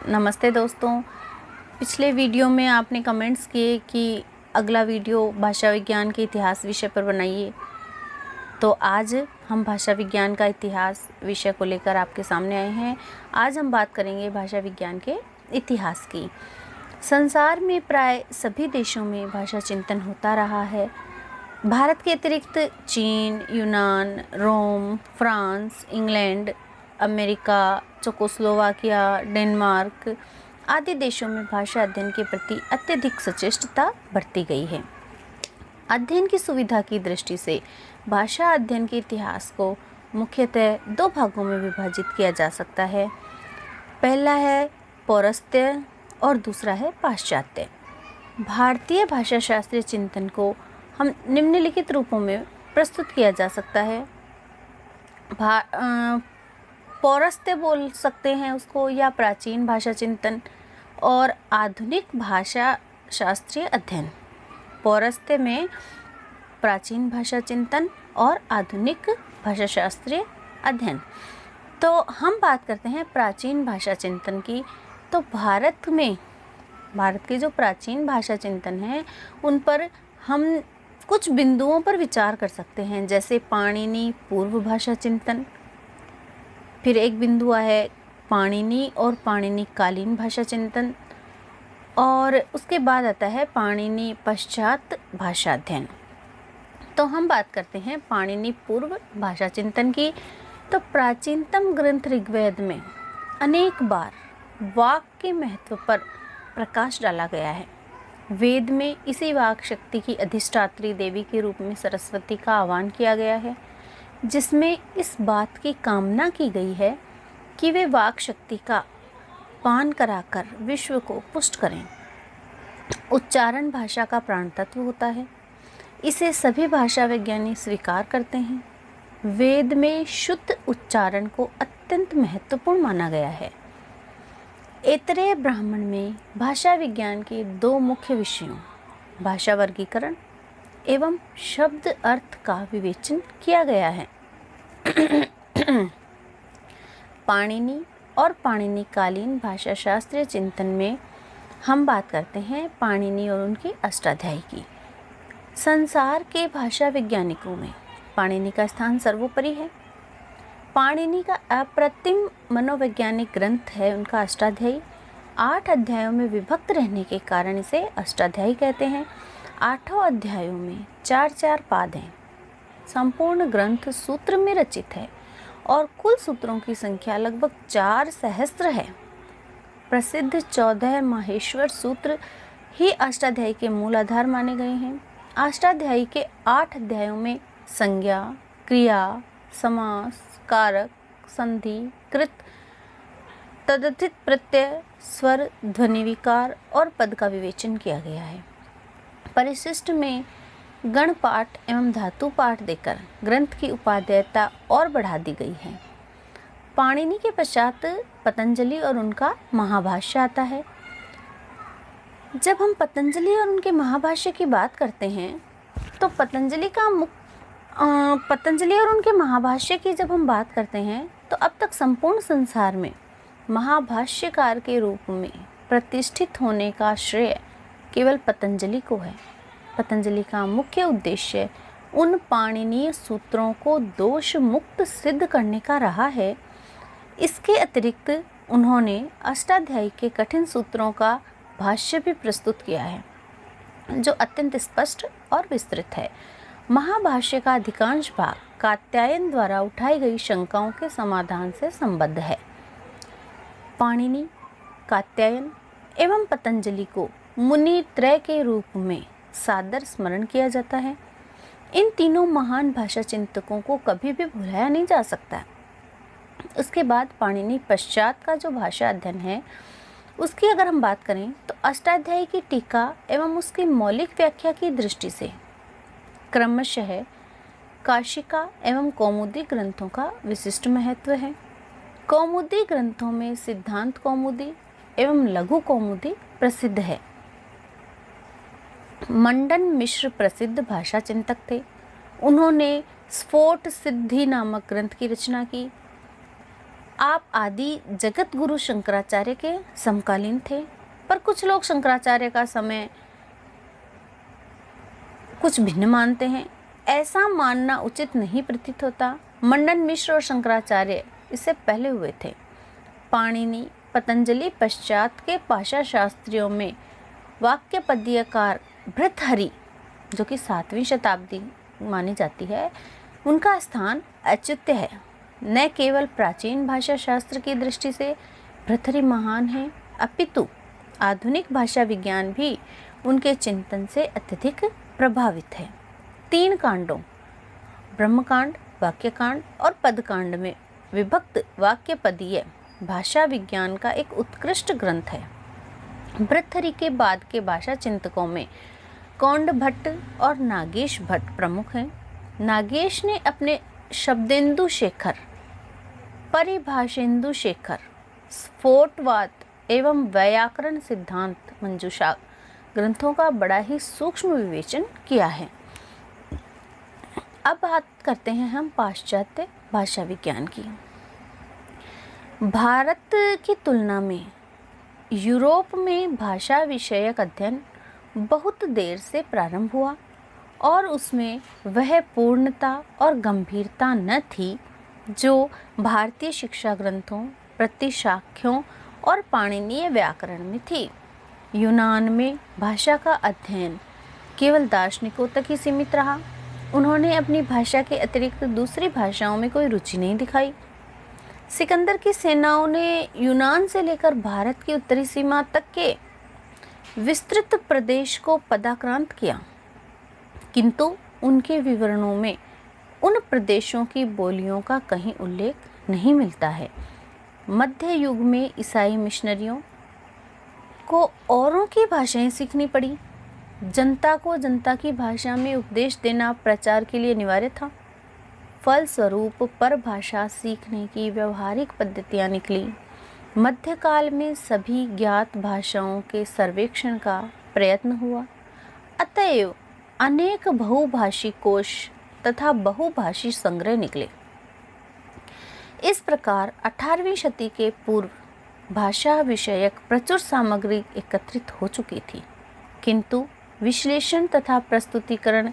नमस्ते दोस्तों। पिछले वीडियो में आपने कमेंट्स किए कि अगला वीडियो भाषा विज्ञान के इतिहास विषय पर बनाइए। तो आज हम भाषा विज्ञान का इतिहास विषय को लेकर आपके सामने आए हैं। आज हम बात करेंगे भाषा विज्ञान के इतिहास की। संसार में प्राय सभी देशों में भाषा चिंतन होता रहा है। भारत के अतिरिक्त चीन, यूनान, Rome, France, England, America, Czechoslovakia, Denmark आदि देशों में भाषा अध्ययन के प्रति अत्यधिक सचेतता बरती गई है। अध्ययन की सुविधा की दृष्टि से भाषा अध्ययन के इतिहास को मुख्यतः दो भागों में विभाजित किया जा सकता है। पहला है पौरस्त्य और दूसरा है पाश्चात्य। भारतीय भाषा शास्त्रीय चिंतन को हम निम्नलिखित रूपों में प्रस्तुत किया जा सकता है। पौरस्त्य बोल सकते हैं उसको, या प्राचीन भाषा चिंतन और आधुनिक भाषा शास्त्रीय अध्ययन। पौरस्त्य में प्राचीन भाषा चिंतन और आधुनिक भाषा शास्त्रीय अध्ययन। तो हम बात करते हैं प्राचीन भाषा चिंतन की। तो भारत के जो प्राचीन भाषा चिंतन हैं उन पर हम कुछ बिंदुओं पर विचार कर सकते हैं, जैसे पाणिनि पूर्व भाषा चिंतन। फिर एक बिंदु है पाणिनि और पाणिनि कालीन भाषा चिंतन, और उसके बाद आता है पाणिनि पश्चात भाषा अध्ययन। तो हम बात करते हैं पाणिनि पूर्व भाषा चिंतन की। तो प्राचीनतम ग्रंथ ऋग्वेद में अनेक बार वाक के महत्व पर प्रकाश डाला गया है। वेद में इसी वाक शक्ति की अधिष्ठात्री देवी के रूप में सरस्वती का आह्वान किया गया है, जिसमें इस बात की कामना की गई है कि वे वाक शक्ति का पान कराकर विश्व को पुष्ट करें। उच्चारण भाषा का प्राण तत्व होता है, इसे सभी भाषा विज्ञानी स्वीकार करते हैं। वेद में शुद्ध उच्चारण को अत्यंत महत्वपूर्ण माना गया है। ऐतरेय ब्राह्मण में भाषा विज्ञान के दो मुख्य विषयों भाषा वर्गीकरण एवं शब्द अर्थ का विवेचन किया गया है। पाणिनि और पाणिनि कालीन भाषा शास्त्रीय चिंतन में हम बात करते हैं पाणिनि और उनके अष्टाध्यायी की। संसार के भाषा वैज्ञानिकों में पाणिनि का स्थान सर्वोपरि है। पाणिनि का अप्रतिम मनोवैज्ञानिक ग्रंथ है उनका अष्टाध्यायी। 8 अध्यायों में विभक्त रहने के कारण इसे अष्टाध्यायी कहते हैं। 8 अध्यायों में 4-4 पाद हैं। संपूर्ण ग्रंथ सूत्र में रचित है और कुल सूत्रों की संख्या लगभग 4 सहस्त्र है। प्रसिद्ध 14 माहेश्वर सूत्र ही अष्टाध्यायी के मूल आधार माने गए हैं। अष्टाध्यायी के 8 अध्यायों में संज्ञा, क्रिया, समास, कारक, संधि, कृत, तदधित प्रत्यय, स्वर, ध्वनि विकार और पद का विवेचन किया गया है। परिशिष्ट में गण पाठ एवं धातु पाठ देकर ग्रंथ की उपादेयता और बढ़ा दी गई है। पाणिनि के पश्चात पतंजलि और उनका महाभाष्य आता है। जब हम पतंजलि और उनके महाभाष्य की बात करते हैं तो पतंजलि और उनके महाभाष्य की जब हम बात करते हैं तो अब तक संपूर्ण संसार में महाभाष्यकार के रूप में प्रतिष्ठित होने का श्रेय केवल पतंजलि को है। पतंजलि का मुख्य उद्देश्य उन पाणिनीय सूत्रों को दोष मुक्त सिद्ध करने का रहा है। इसके अतिरिक्त उन्होंने अष्टाध्यायी के कठिन सूत्रों का भाष्य भी प्रस्तुत किया है, जो अत्यंत स्पष्ट और विस्तृत है। महाभाष्य का अधिकांश भाग कात्यायन द्वारा उठाई गई शंकाओं के समाधान से संबद्ध है। पाणिनि, कात्यायन एवं पतंजलि को मुनि त्रय के रूप में सादर स्मरण किया जाता है। इन तीनों महान भाषा चिंतकों को कभी भी भुलाया नहीं जा सकता। उसके बाद पाणिनि पश्चात का जो भाषा अध्ययन है उसकी अगर हम बात करें तो अष्टाध्यायी की टीका एवं उसकी मौलिक व्याख्या की दृष्टि से क्रमशः काशिका एवं कौमुदी ग्रंथों का विशिष्ट महत्व है। कौमुदी ग्रंथों में सिद्धांत कौमुदी एवं लघु कौमुदी प्रसिद्ध है। मंडन मिश्र प्रसिद्ध भाषा चिंतक थे। उन्होंने स्फोट सिद्धि नामक ग्रंथ की रचना की। आप आदि जगत गुरु शंकराचार्य के समकालीन थे, पर कुछ लोग शंकराचार्य का समय कुछ भिन्न मानते हैं। ऐसा मानना उचित नहीं प्रतीत होता। मंडन मिश्र और शंकराचार्य इससे पहले हुए थे। पाणिनि, पतंजलि पश्चात के भाषा शास्त्रियों में वाक्य पद्यकार भर्तृहरि, जो कि 7वीं शताब्दी मानी जाती है, उनका स्थान अच्युत है। न केवल प्राचीन भाषा शास्त्र की दृष्टि से भर्तृहरि महान है, अपितु आधुनिक भाषा विज्ञान भी उनके चिंतन से अत्यधिक प्रभावित है। 3 कांडों ब्रह्मकांड, वाक्यकांड और पदकांड में विभक्त वाक्यपदीय भाषा विज्ञान का एक उत्कृष्ट ग्रंथ है। भर्तृहरि के बाद के भाषा चिंतकों में कौंड भट्ट और नागेश भट्ट प्रमुख हैं। नागेश ने अपने शब्देंदु शेखर, परिभाषेंदु शेखर, स्फोटवाद एवं व्याकरण सिद्धांत मंजूषा ग्रंथों का बड़ा ही सूक्ष्म विवेचन किया है। अब बात करते हैं हम पाश्चात्य भाषा विज्ञान की। भारत की तुलना में यूरोप में भाषा विषयक अध्ययन बहुत देर से प्रारंभ हुआ और उसमें वह पूर्णता और गंभीरता न थी जो भारतीय शिक्षा ग्रंथों, प्रतिशाख्यों और पाणिनीय व्याकरण में थी। यूनान में भाषा का अध्ययन केवल दार्शनिकों तक ही सीमित रहा। उन्होंने अपनी भाषा के अतिरिक्त दूसरी भाषाओं में कोई रुचि नहीं दिखाई। सिकंदर की सेनाओं ने यूनान से लेकर भारत की उत्तरी सीमा तक के विस्तृत प्रदेश को पदाक्रांत किया, किंतु उनके विवरणों में उन प्रदेशों की बोलियों का कहीं उल्लेख नहीं मिलता है। मध्य युग में ईसाई मिशनरियों को औरों की भाषाएं सीखनी पड़ी। जनता को जनता की भाषा में उपदेश देना प्रचार के लिए अनिवार्य था। फलस्वरूप परभाषा सीखने की व्यवहारिक पद्धतियां निकली। मध्यकाल में सभी ज्ञात भाषाओं के सर्वेक्षण का प्रयत्न हुआ। अतएव अनेक बहुभाषी कोश तथा बहुभाषी संग्रह निकले। इस प्रकार 18वीं शती के पूर्व भाषा विषयक प्रचुर सामग्री एकत्रित हो चुकी थी, किंतु विश्लेषण तथा प्रस्तुतिकरण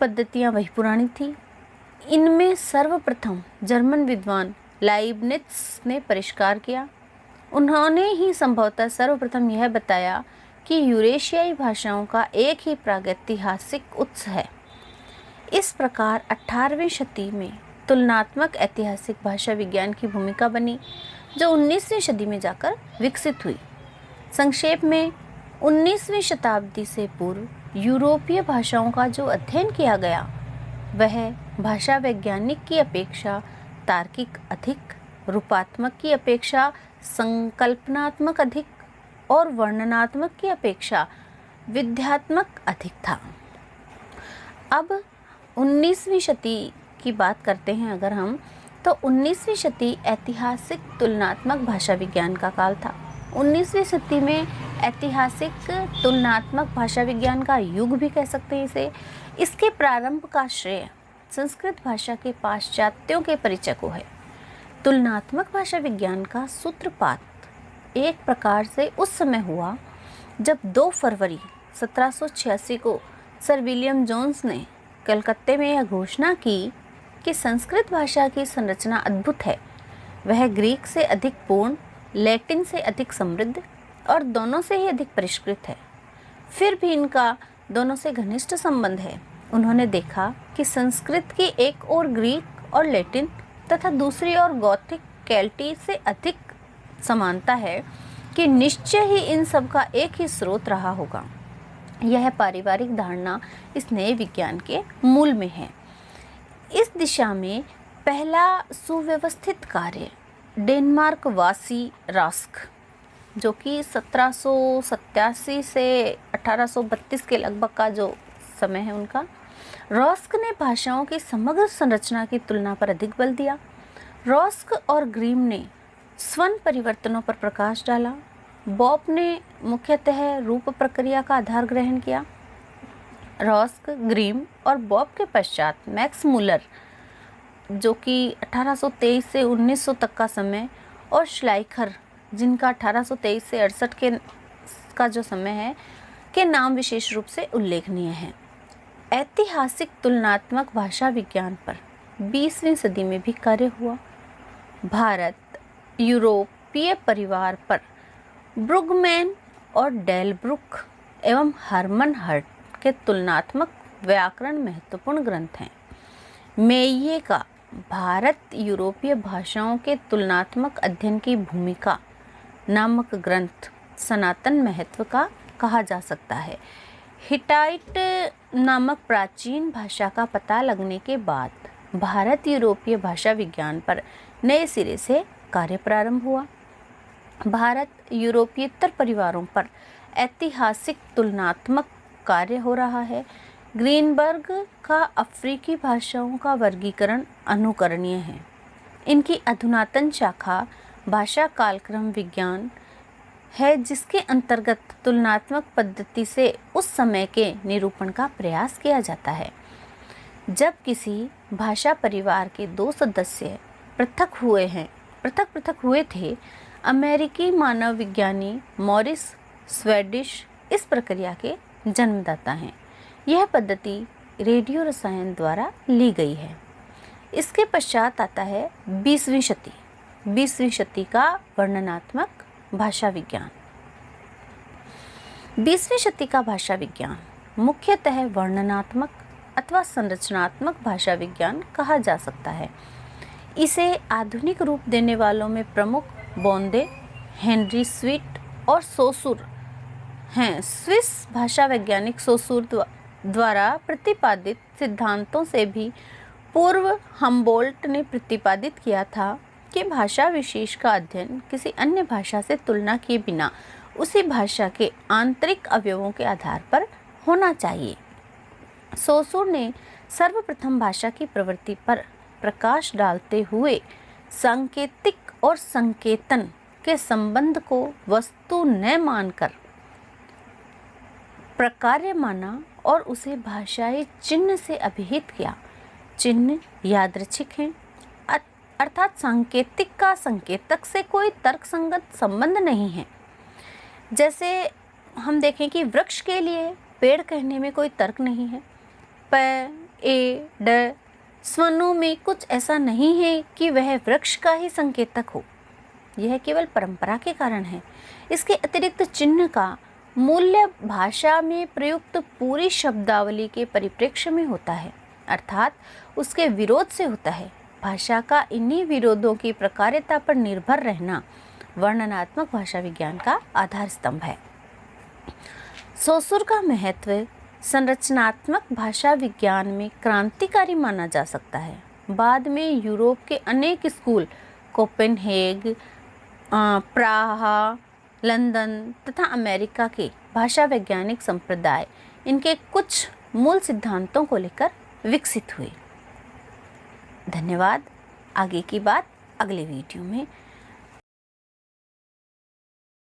पद्धतियां वही पुरानी थी। इनमें सर्वप्रथम जर्मन विद्वान लाइबनित्स ने परिष्कार किया। उन्होंने ही संभवतः सर्वप्रथम यह बताया कि यूरेशियाई भाषाओं का एक ही प्रागैतिहासिक उत्स है। इस प्रकार 18वीं शती में तुलनात्मक ऐतिहासिक भाषा विज्ञान की भूमिका बनी, जो 19वीं शती में जाकर विकसित हुई। संक्षेप में 19वीं शताब्दी से पूर्व यूरोपीय भाषाओं का जो अध्ययन किया गया वह भाषा वैज्ञानिक की अपेक्षा तार्किक अधिक, रूपात्मक की अपेक्षा संकल्पनात्मक अधिक और वर्णनात्मक की अपेक्षा विध्यात्मक अधिक था। अब 19वीं शती की बात करते हैं अगर हम, तो 19वीं शती ऐतिहासिक तुलनात्मक भाषा विज्ञान का काल था। 19वीं शती में ऐतिहासिक तुलनात्मक भाषा विज्ञान का युग भी कह सकते हैं इसे। इसके प्रारंभ का श्रेय संस्कृत भाषा के पाश्चात्यों के परिचय को है। तुलनात्मक भाषा विज्ञान का सूत्रपात एक प्रकार से उस समय हुआ जब 2 फरवरी 1786 को सर विलियम जोन्स ने कलकत्ते में यह घोषणा की कि संस्कृत भाषा की संरचना अद्भुत है। वह ग्रीक से अधिक पूर्ण, लैटिन से अधिक समृद्ध और दोनों से ही अधिक परिष्कृत है। फिर भी इनका दोनों से घनिष्ठ संबंध है। उन्होंने देखा कि संस्कृत की एक ओर ग्रीक और लैटिन तथा दूसरी ओर गॉथिक केल्टी से अधिक समानता है कि निश्चय ही इन सब का एक ही स्रोत रहा होगा। यह पारिवारिक धारणा इस नए विज्ञान के मूल में है। इस दिशा में पहला सुव्यवस्थित कार्य डेनमार्क वासी रास्क, जो कि 1787 से 1832 के लगभग का जो समय है उनका, रॉस्क ने भाषाओं की समग्र संरचना की तुलना पर अधिक बल दिया। रॉस्क और ग्रीम ने स्वन परिवर्तनों पर प्रकाश डाला। बॉप ने मुख्यतः रूप प्रक्रिया का आधार ग्रहण किया। रॉस्क, ग्रीम और बॉप के पश्चात मैक्स मुलर जो कि 1823 से 1900 तक का समय, और श्लाइखर जिनका 1823 से 68 के का जो समय है के नाम विशेष रूप से उल्लेखनीय हैं। ऐतिहासिक तुलनात्मक भाषा विज्ञान पर 20वीं सदी में भी कार्य हुआ। भारत यूरोपीय परिवार पर ब्रुगमैन और डेलब्रुक एवं हरमन हर्ट के तुलनात्मक व्याकरण महत्वपूर्ण ग्रंथ हैं। मेये का भारत यूरोपीय भाषाओं के तुलनात्मक अध्ययन की भूमिका नामक ग्रंथ सनातन महत्व का कहा जा सकता है। हिटाइट नामक प्राचीन भाषा का पता लगने के बाद भारत यूरोपीय भाषा विज्ञान पर नए सिरे से कार्य प्रारंभ हुआ। भारत यूरोपीयतर परिवारों पर ऐतिहासिक तुलनात्मक कार्य हो रहा है। ग्रीनबर्ग का अफ्रीकी भाषाओं का वर्गीकरण अनुकरणीय है। इनकी अधुनातन शाखा भाषा कालक्रम विज्ञान है, जिसके अंतर्गत तुलनात्मक पद्धति से उस समय के निरूपण का प्रयास किया जाता है। जब किसी भाषा परिवार के दो सदस्य पृथक हुए थे, अमेरिकी मानव विज्ञानी मॉरिस स्वेडिश इस प्रक्रिया के जन्मदाता हैं। यह पद्धति रेडियो रसायन द्वारा ली गई है। इसके पश्चात आता है 20वीं शती का वर्णनात्मक भाषा विज्ञान। 20वीं शती का भाषा विज्ञान मुख्यतः वर्णनात्मक अथवा संरचनात्मक भाषा विज्ञान कहा जा सकता है। इसे आधुनिक रूप देने वालों में प्रमुख बोंदे, हेनरी स्वीट और सोसूर हैं। स्विस भाषा वैज्ञानिक सोसूर द्वारा प्रतिपादित सिद्धांतों से भी पूर्व हम्बोल्ट ने प्रतिपादित किया था कि भाषा विशेष का अध्ययन किसी अन्य भाषा से तुलना किए बिना उसी भाषा के आंतरिक अवयवों के आधार पर होना चाहिए। सोसूर ने सर्वप्रथम भाषा की प्रवृत्ति पर प्रकाश डालते हुए सांकेतिक और संकेतन के संबंध को वस्तु न मानकर प्रकार्य माना और उसे भाषाई चिन्ह से अभिहित किया। चिन्ह यादृच्छिक हैं, अर्थात सांकेतिक का संकेतक से कोई तर्कसंगत संबंध नहीं है। जैसे हम देखें कि वृक्ष के लिए पेड़ कहने में कोई तर्क नहीं है। प, ए, ड स्वनों में कुछ ऐसा नहीं है कि वह वृक्ष का ही संकेतक हो। यह केवल परंपरा के कारण है। इसके अतिरिक्त चिन्ह का मूल्य भाषा में प्रयुक्त पूरी शब्दावली के परिप्रेक्ष्य में होता है, अर्थात उसके विरोध से होता है। भाषा का इन्हीं विरोधों की प्रकार्यता पर निर्भर रहना वर्णनात्मक भाषा विज्ञान का आधार स्तंभ है। सोसूर का महत्व संरचनात्मक भाषा विज्ञान में क्रांतिकारी माना जा सकता है। बाद में यूरोप के अनेक स्कूल कोपेनहेग, प्राहा, लंदन तथा अमेरिका के भाषा वैज्ञानिक संप्रदाय इनके कुछ मूल सिद्धांतों को लेकर विकसित हुए। धन्यवाद। आगे की बात अगले वीडियो में